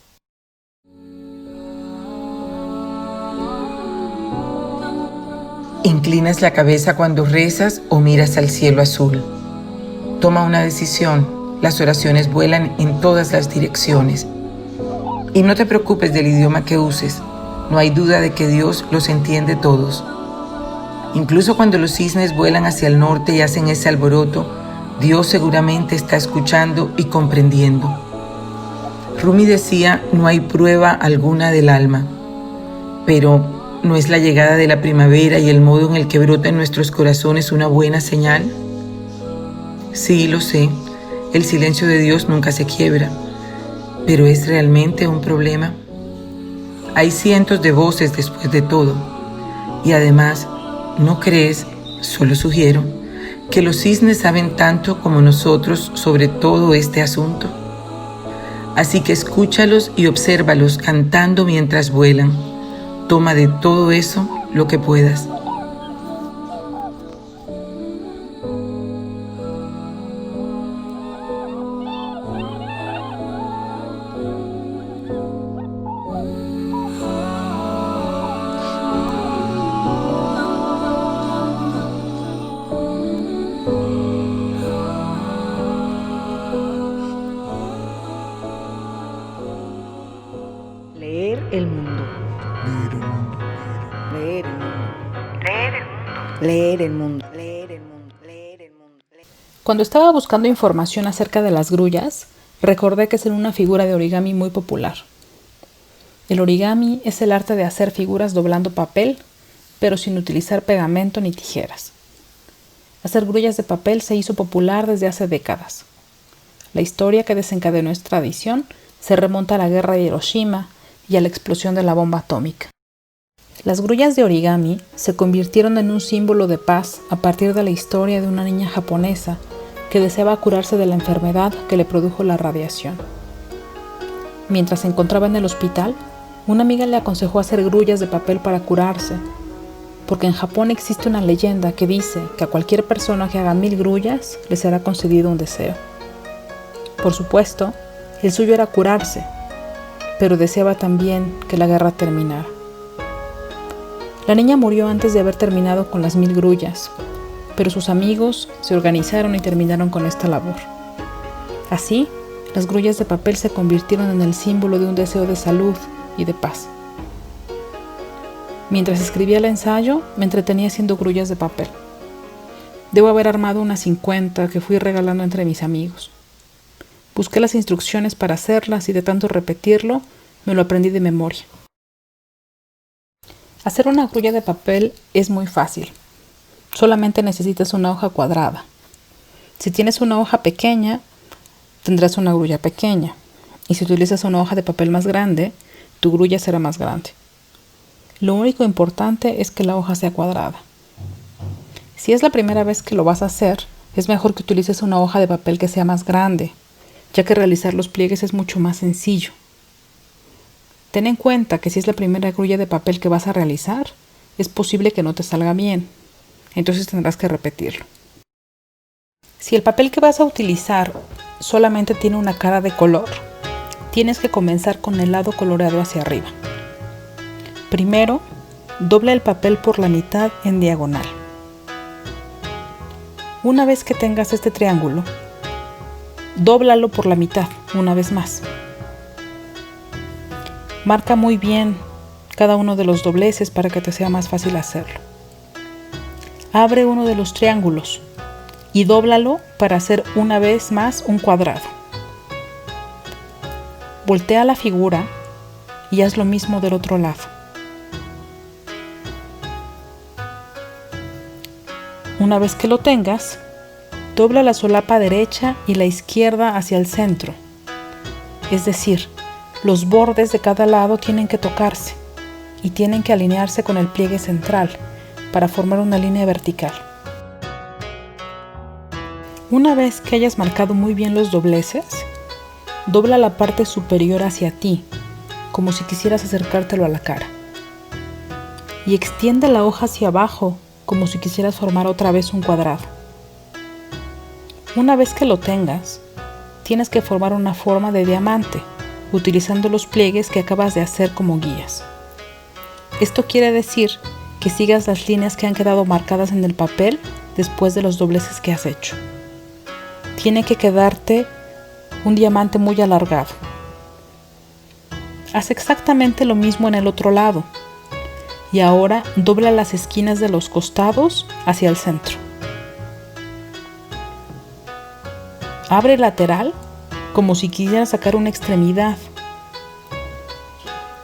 Inclinas la cabeza cuando rezas o miras al cielo azul. Toma una decisión. Las oraciones vuelan en todas las direcciones. Y no te preocupes del idioma que uses. No hay duda de que Dios los entiende todos. Incluso cuando los cisnes vuelan hacia el norte y hacen ese alboroto, Dios seguramente está escuchando y comprendiendo. Rumi decía, no hay prueba alguna del alma, pero ¿No es la llegada de la primavera y el modo en el que brota en nuestros corazones una buena señal? Sí, lo sé, el silencio de Dios nunca se quiebra, pero ¿es realmente un problema? Hay cientos de voces después de todo, y además, ¿no crees, solo sugiero, que los cisnes saben tanto como nosotros sobre todo este asunto? Así que escúchalos y obsérvalos cantando mientras vuelan. Toma de todo eso lo que puedas. Leer el mundo. Leer el mundo. Leer el mundo. Leer el mundo. Leer el mundo. Leer el mundo. Cuando estaba buscando información acerca de las grullas, recordé que es una figura de origami muy popular. El origami es el arte de hacer figuras doblando papel, pero sin utilizar pegamento ni tijeras. Hacer grullas de papel se hizo popular desde hace décadas. La historia que desencadenó esta tradición se remonta a la guerra de Hiroshima y a la explosión de la bomba atómica. Las grullas de origami se convirtieron en un símbolo de paz a partir de la historia de una niña japonesa que deseaba curarse de la enfermedad que le produjo la radiación. Mientras se encontraba en el hospital, una amiga le aconsejó hacer grullas de papel para curarse, porque en Japón existe una leyenda que dice que a cualquier persona que haga 1000 grullas le será concedido un deseo. Por supuesto, el suyo era curarse, pero deseaba también que la guerra terminara. La niña murió antes de haber terminado con las 1000 grullas, pero sus amigos se organizaron y terminaron con esta labor. Así, las grullas de papel se convirtieron en el símbolo de un deseo de salud y de paz. Mientras escribía el ensayo, me entretenía haciendo grullas de papel. Debo haber armado unas 50 que fui regalando entre mis amigos. Busqué las instrucciones para hacerlas y de tanto repetirlo, me lo aprendí de memoria. Hacer una grulla de papel es muy fácil. Solamente necesitas una hoja cuadrada. Si tienes una hoja pequeña, tendrás una grulla pequeña. Y si utilizas una hoja de papel más grande, tu grulla será más grande. Lo único importante es que la hoja sea cuadrada. Si es la primera vez que lo vas a hacer, es mejor que utilices una hoja de papel que sea más grande, ya que realizar los pliegues es mucho más sencillo. Ten en cuenta que si es la primera grulla de papel que vas a realizar, es posible que no te salga bien, entonces tendrás que repetirlo. Si el papel que vas a utilizar solamente tiene una cara de color, tienes que comenzar con el lado coloreado hacia arriba. Primero, dobla el papel por la mitad en diagonal. Una vez que tengas este triángulo, dóblalo por la mitad una vez más. Marca muy bien cada uno de los dobleces para que te sea más fácil hacerlo. Abre uno de los triángulos y dóblalo para hacer una vez más un cuadrado. Voltea la figura y haz lo mismo del otro lado. Una vez que lo tengas, dobla la solapa derecha y la izquierda hacia el centro. Es decir, los bordes de cada lado tienen que tocarse y tienen que alinearse con el pliegue central para formar una línea vertical. Una vez que hayas marcado muy bien los dobleces, dobla la parte superior hacia ti, como si quisieras acercártelo a la cara. Y extiende la hoja hacia abajo, como si quisieras formar otra vez un cuadrado. Una vez que lo tengas, tienes que formar una forma de diamante, utilizando los pliegues que acabas de hacer como guías. Esto quiere decir que sigas las líneas que han quedado marcadas en el papel después de los dobleces que has hecho. Tiene que quedarte un diamante muy alargado. Haz exactamente lo mismo en el otro lado. Y ahora dobla las esquinas de los costados hacia el centro. Abre lateral como si quisieras sacar una extremidad.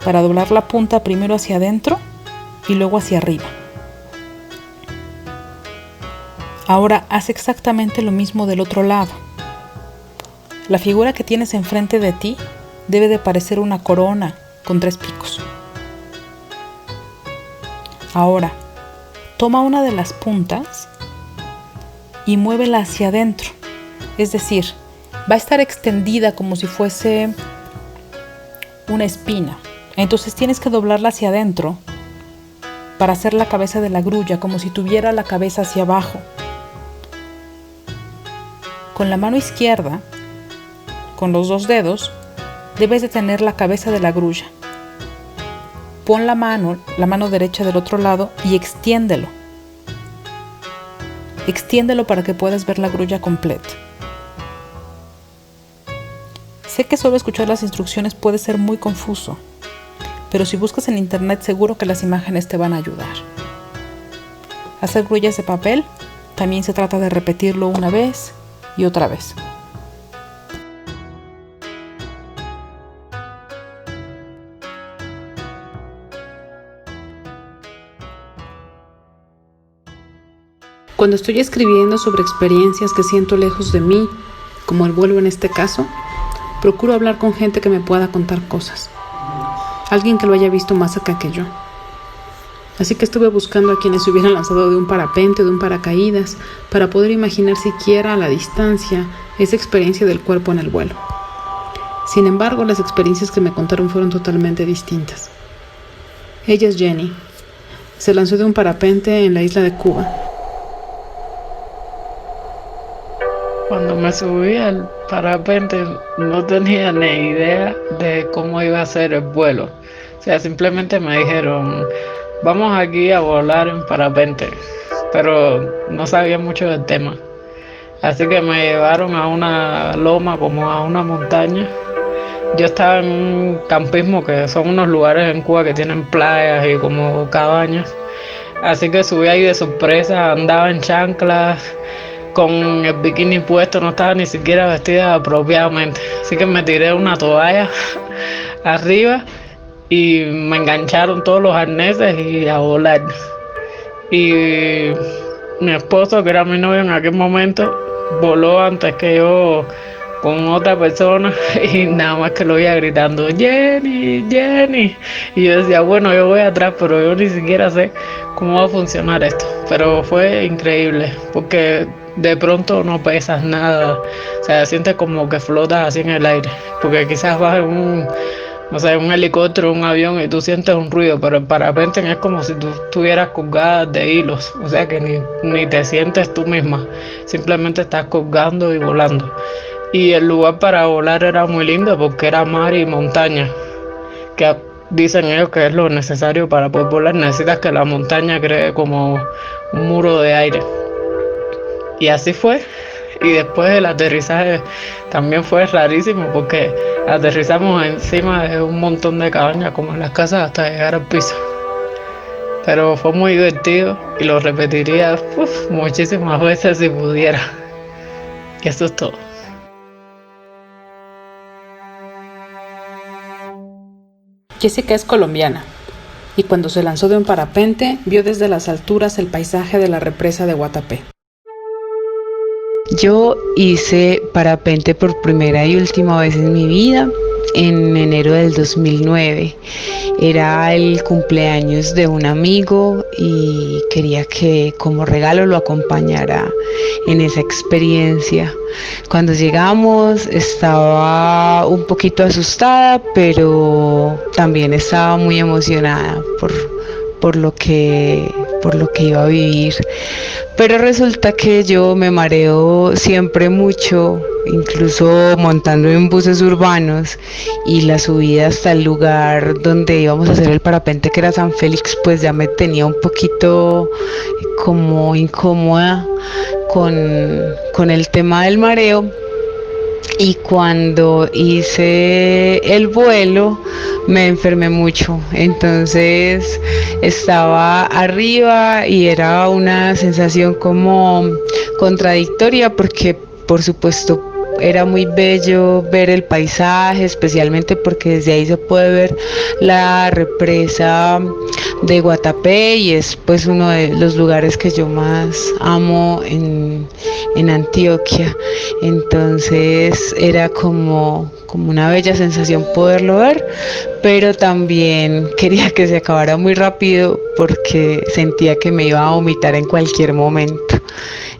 Para doblar la punta primero hacia adentro y luego hacia arriba. Ahora haz exactamente lo mismo del otro lado. La figura que tienes enfrente de ti debe de parecer una corona con 3 picos. Ahora, toma una de las puntas y muévela hacia adentro. Es decir, va a estar extendida como si fuese una espina. Entonces tienes que doblarla hacia adentro para hacer la cabeza de la grulla, como si tuviera la cabeza hacia abajo. Con la mano izquierda, con los 2 dedos, debes de tener la cabeza de la grulla. Pon la mano derecha del otro lado y extiéndelo. Extiéndelo para que puedas ver la grulla completa. Sé que solo escuchar las instrucciones puede ser muy confuso, pero si buscas en internet seguro que las imágenes te van a ayudar. Hacer grullas de papel también se trata de repetirlo una vez y otra vez. Cuando estoy escribiendo sobre experiencias que siento lejos de mí, como el vuelo en este caso, procuro hablar con gente que me pueda contar cosas. Alguien que lo haya visto más acá que yo. Así que estuve buscando a quienes se hubieran lanzado de un parapente o de un paracaídas para poder imaginar siquiera a la distancia esa experiencia del cuerpo en el vuelo. Sin embargo, las experiencias que me contaron fueron totalmente distintas. Ella es Jenny. Se lanzó de un parapente en la isla de Cuba. Cuando me subí al parapente no tenía ni idea de cómo iba a ser el vuelo. O sea, simplemente me dijeron, vamos aquí a volar en parapente, pero no sabía mucho del tema. Así que me llevaron a una loma, como a una montaña. Yo estaba en un campismo, que son unos lugares en Cuba que tienen playas y como cabañas. Así que subí ahí de sorpresa, andaba en chanclas, con el bikini puesto, no estaba ni siquiera vestida apropiadamente. Así que me tiré una toalla arriba y me engancharon todos los arneses y a volar. Y mi esposo, que era mi novio en aquel momento, voló antes que yo con otra persona y nada más que lo oía gritando, Jenny, Jenny. Y yo decía, bueno, yo voy atrás, pero yo ni siquiera sé cómo va a funcionar esto. Pero fue increíble, porque de pronto no pesas nada, o sea, sientes como que flotas así en el aire, porque quizás vas en un helicóptero, un avión y tú sientes un ruido, pero el parapente es como si tú estuvieras colgada de hilos, o sea que ni te sientes tú misma, simplemente estás colgando y volando. Y el lugar para volar era muy lindo porque era mar y montaña, que dicen ellos que es lo necesario para poder volar. Necesitas que la montaña cree como un muro de aire. Y así fue. Y después el aterrizaje también fue rarísimo porque aterrizamos encima de un montón de cabañas como en las casas hasta llegar al piso. Pero fue muy divertido y lo repetiría muchísimas veces si pudiera. Y eso es todo. Jessica es colombiana y cuando se lanzó de un parapente vio desde las alturas el paisaje de la represa de Guatapé. Yo hice parapente por primera y última vez en mi vida en enero del 2009. Era el cumpleaños de un amigo y quería que como regalo lo acompañara en esa experiencia. Cuando llegamos estaba un poquito asustada, pero también estaba muy emocionada por lo que iba a vivir. Pero resulta que yo me mareo siempre mucho, incluso montando en buses urbanos, y la subida hasta el lugar donde íbamos a hacer el parapente, que era San Félix, pues ya me tenía un poquito como incómoda con el tema del mareo. Y cuando hice el vuelo me enfermé mucho, entonces estaba arriba y era una sensación como contradictoria porque por supuesto era muy bello ver el paisaje, especialmente porque desde ahí se puede ver la represa de Guatapé y es pues uno de los lugares que yo más amo en Antioquia. Entonces era como una bella sensación poderlo ver, pero también quería que se acabara muy rápido porque sentía que me iba a vomitar en cualquier momento.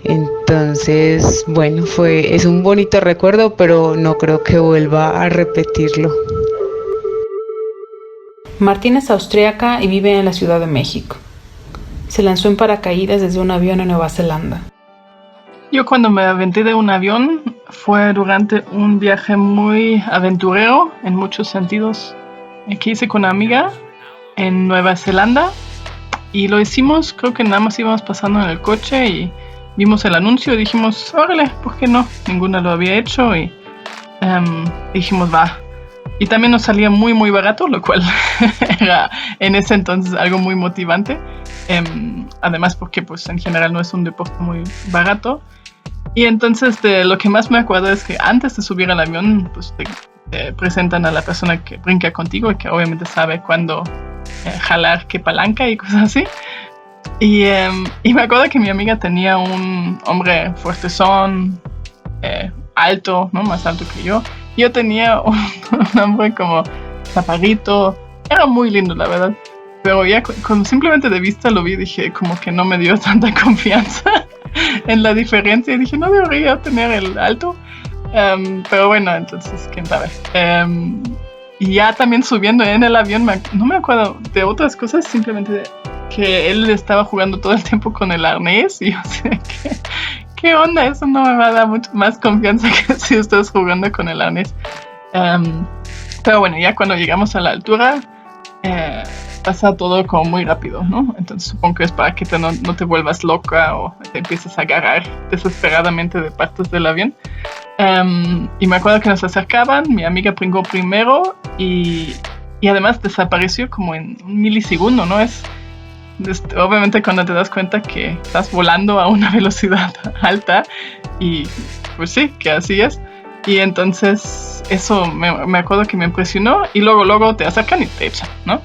Entonces, bueno, es un bonito recuerdo, pero no creo que vuelva a repetirlo. Martina es austríaca y vive en la Ciudad de México. Se lanzó en paracaídas desde un avión en Nueva Zelanda. Yo cuando me aventé de un avión fue durante un viaje muy aventurero en muchos sentidos que hice con una amiga en Nueva Zelanda y lo hicimos, creo que nada más íbamos pasando en el coche y vimos el anuncio y dijimos, órale, ¿por qué no? Ninguna lo había hecho y dijimos, va. Y también nos salía muy muy barato, lo cual era en ese entonces algo muy motivante. Además porque pues en general no es un deporte muy barato. Y entonces lo que más me acuerdo es que antes de subir al avión pues te presentan a la persona que brinca contigo y que obviamente sabe cuándo jalar qué palanca y cosas así. Y me acuerdo que mi amiga tenía un hombre fuertezón, alto, ¿no? Más alto que yo. Yo tenía un hombre como chaparrito. Era muy lindo, la verdad. Pero ya simplemente de vista lo vi, dije como que no me dio tanta confianza en la diferencia. Y dije, no debería tener el alto. Pero bueno, entonces, quién sabe. Y ya también subiendo en el avión, no me acuerdo de otras cosas, simplemente que él estaba jugando todo el tiempo con el arnés. Y yo sé que, ¿qué onda? Eso no me va a dar mucho más confianza que si estás jugando con el arnés. Pero bueno, ya cuando llegamos a la altura, pasa todo como muy rápido, ¿no? Entonces supongo que es para que no te vuelvas loca o te empieces a agarrar desesperadamente de partes del avión. Y me acuerdo que nos acercaban, mi amiga brincó primero y además desapareció como en un milisegundo, ¿no? Obviamente cuando te das cuenta que estás volando a una velocidad alta y pues sí, que así es. Y entonces eso me acuerdo que me impresionó y luego te acercan y te echan, ¿no?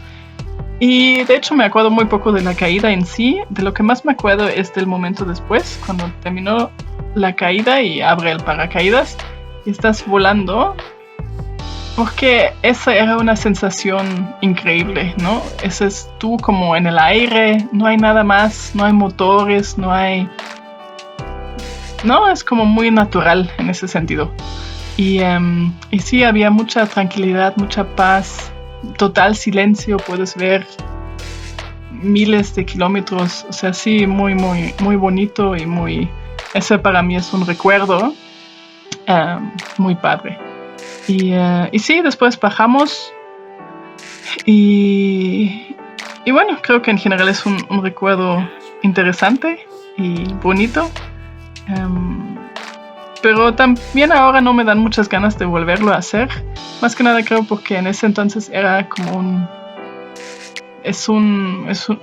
Y de hecho me acuerdo muy poco de la caída en sí. De lo que más me acuerdo es del momento después, cuando terminó la caída y abre el paracaídas y estás volando, porque esa era una sensación increíble, ¿no? Ese es tú como en el aire, no hay nada más, no hay motores, no, es como muy natural en ese sentido. Y sí, había mucha tranquilidad, mucha paz, total silencio, puedes ver miles de kilómetros, o sea, sí, muy, muy, muy bonito y muy... Ese para mí es un recuerdo muy padre. Y sí, después bajamos y bueno, creo que en general es un recuerdo interesante y bonito. Pero también ahora no me dan muchas ganas de volverlo a hacer. Más que nada creo porque en ese entonces era como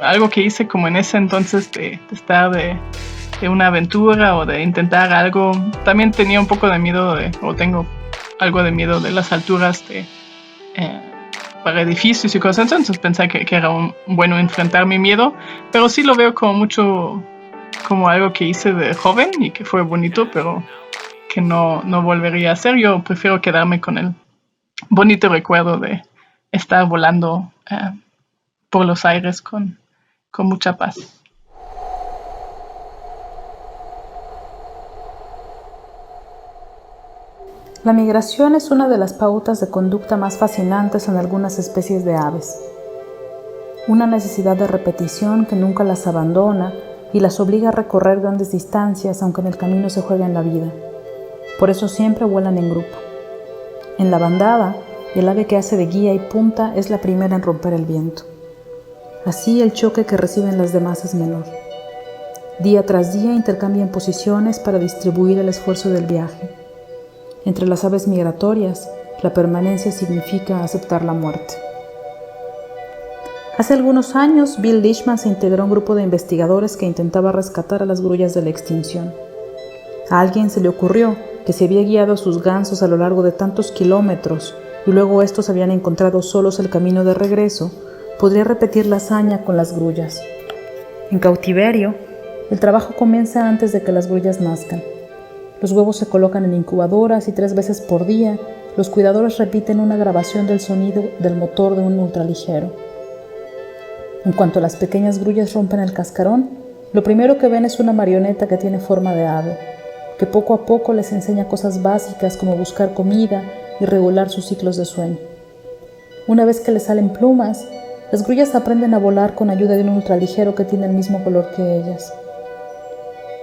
algo que hice como en ese entonces de estar de una aventura o de intentar algo. También tenía un poco de miedo o tengo algo de miedo de las alturas para edificios y cosas. Entonces pensé que era bueno enfrentar mi miedo. Pero sí lo veo como mucho como algo que hice de joven y que fue bonito, pero que no volvería a hacer. Yo prefiero quedarme con el bonito recuerdo de estar volando por los aires con mucha paz. La migración es una de las pautas de conducta más fascinantes en algunas especies de aves. Una necesidad de repetición que nunca las abandona y las obliga a recorrer grandes distancias, aunque en el camino se jueguen la vida. Por eso siempre vuelan en grupo. En la bandada, el ave que hace de guía y punta es la primera en romper el viento. Así el choque que reciben las demás es menor. Día tras día intercambian posiciones para distribuir el esfuerzo del viaje. Entre las aves migratorias, la permanencia significa aceptar la muerte. Hace algunos años, Bill Leishman se integró a un grupo de investigadores que intentaba rescatar a las grullas de la extinción. A alguien se le ocurrió que se había guiado a sus gansos a lo largo de tantos kilómetros y luego estos habían encontrado solos el camino de regreso, podría repetir la hazaña con las grullas. En cautiverio, el trabajo comienza antes de que las grullas nazcan. Los huevos se colocan en incubadoras y 3 veces por día los cuidadores repiten una grabación del sonido del motor de un ultraligero. En cuanto las pequeñas grullas rompen el cascarón, lo primero que ven es una marioneta que tiene forma de ave, que poco a poco les enseña cosas básicas como buscar comida y regular sus ciclos de sueño. Una vez que les salen plumas, las grullas aprenden a volar con ayuda de un ultraligero que tiene el mismo color que ellas.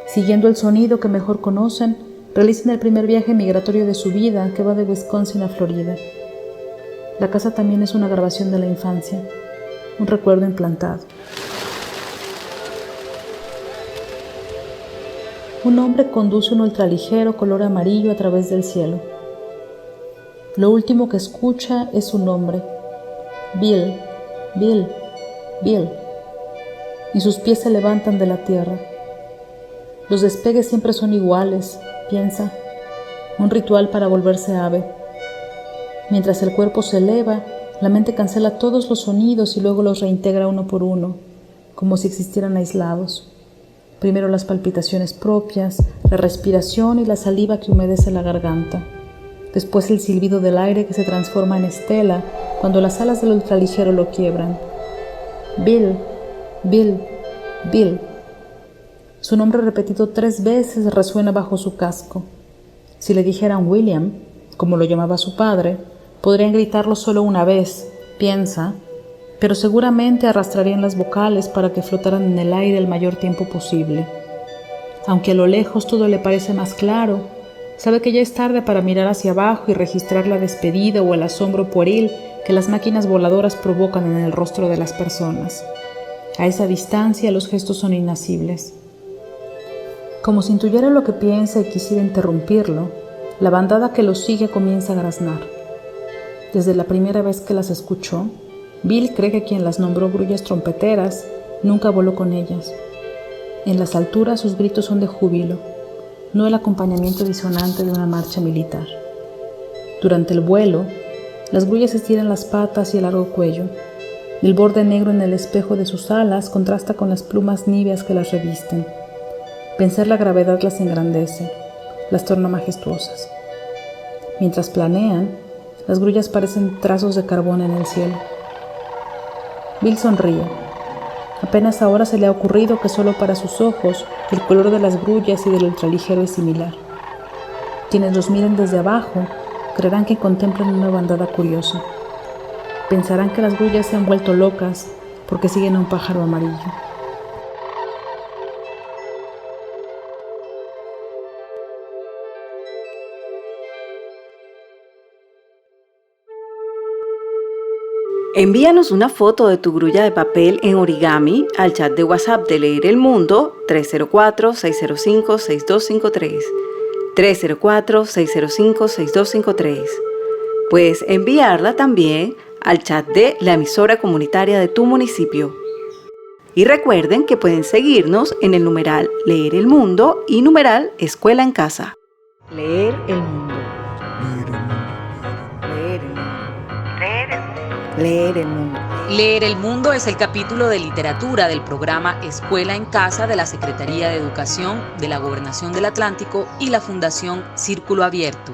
Siguiendo el sonido que mejor conocen, realizan el primer viaje migratorio de su vida, que va de Wisconsin a Florida. La casa también es una grabación de la infancia, un recuerdo implantado. Un hombre conduce un ultraligero color amarillo a través del cielo. Lo último que escucha es su nombre: Bill, Bill, Bill. Y sus pies se levantan de la tierra. Los despegues siempre son iguales, piensa, un ritual para volverse ave. Mientras el cuerpo se eleva, la mente cancela todos los sonidos y luego los reintegra uno por uno, como si existieran aislados. Primero las palpitaciones propias, la respiración y la saliva que humedece la garganta. Después el silbido del aire que se transforma en estela cuando las alas del ultraligero lo quiebran. Bill, Bill, Bill. Su nombre repetido 3 veces resuena bajo su casco. Si le dijeran William, como lo llamaba su padre, podrían gritarlo solo una vez, piensa, pero seguramente arrastrarían las vocales para que flotaran en el aire el mayor tiempo posible. Aunque a lo lejos todo le parece más claro, sabe que ya es tarde para mirar hacia abajo y registrar la despedida o el asombro pueril que las máquinas voladoras provocan en el rostro de las personas. A esa distancia los gestos son inasibles. Como si intuyera lo que piensa y quisiera interrumpirlo, la bandada que los sigue comienza a graznar. Desde la primera vez que las escuchó, Bill cree que quien las nombró grullas trompeteras nunca voló con ellas. En las alturas sus gritos son de júbilo, no el acompañamiento disonante de una marcha militar. Durante el vuelo, las grullas estiran las patas y el largo cuello. El borde negro en el espejo de sus alas contrasta con las plumas níveas que las revisten. Vencer la gravedad las engrandece, las torna majestuosas. Mientras planean, las grullas parecen trazos de carbón en el cielo. Bill sonríe. Apenas ahora se le ha ocurrido que solo para sus ojos el color de las grullas y del ultraligero es similar. Quienes los miren desde abajo creerán que contemplan una bandada curiosa. Pensarán que las grullas se han vuelto locas porque siguen a un pájaro amarillo. Envíanos una foto de tu grulla de papel en origami al chat de WhatsApp de Leer el Mundo 304-605-6253. 304-605-6253. Puedes enviarla también al chat de la emisora comunitaria de tu municipio. Y recuerden que pueden seguirnos en el numeral Leer el Mundo y numeral Escuela en Casa. Leer el Mundo. Leer el Mundo. Leer el Mundo. Leer el Mundo. Leer el Mundo es el capítulo de literatura del programa Escuela en Casa de la Secretaría de Educación de la Gobernación del Atlántico y la Fundación Círculo Abierto.